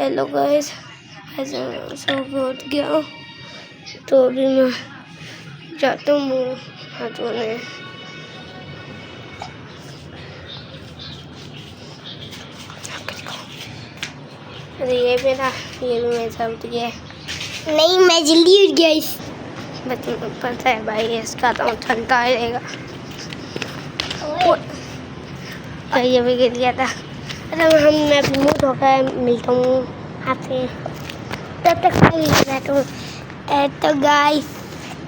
Hello guys, ऐसा सब उठ गया तो अभी मैं जाता हूँ हाथ धोने। अरे ये भी मेरे साथ उठ गया। नहीं, मैं जल्दी उठ गया। इस बच्चों को पता है भाई, इसका तो ठंडा रहेगा। ये भी गिर गया था। अरे मैं अभी मुँह धोकर मिलता हूँ आपसे, तब तक मैं भी रहता हूँ। तो गाइस,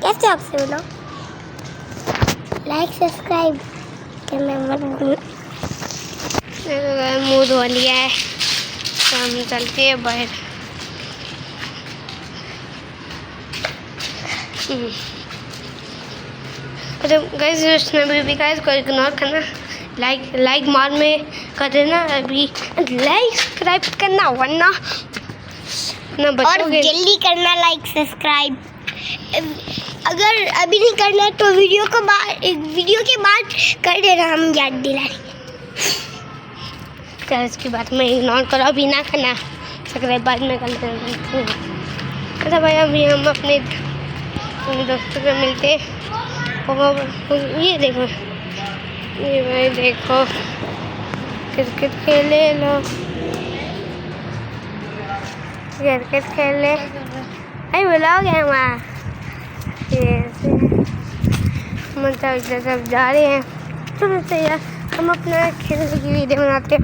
कैसे आपसे बोलो, लाइक सब्सक्राइब करना मत भूलना। मुँह धो लिया है तो हम चलते हैं बाहर। तो गाइस, भी गाइस को इग्नोर करना, लाइक मार में कर देना, अभी लाइक सब्सक्राइब करना वरना ना और बचोगे। जल्दी करना लाइक सब्सक्राइब। अगर अभी नहीं करना है तो वीडियो के बाद कर देना, हम याद दिलाएंगे। क्या इसकी बात में इग्नोर करो, अभी ना करना, सब्सक्राइब बाद में कर लेना। अच्छा भाई, अभी हम अपने दोस्तों से मिलते हैं। ये देखो, ये भाई देखो, क्रिकेट खेले लो, क्रिकेट खेले। अरे बुलाओगे हमारा, मतलब इधर सब जा रहे हैं। चलो यार, हम अपना खेलने की वीडियो बनाते हैं।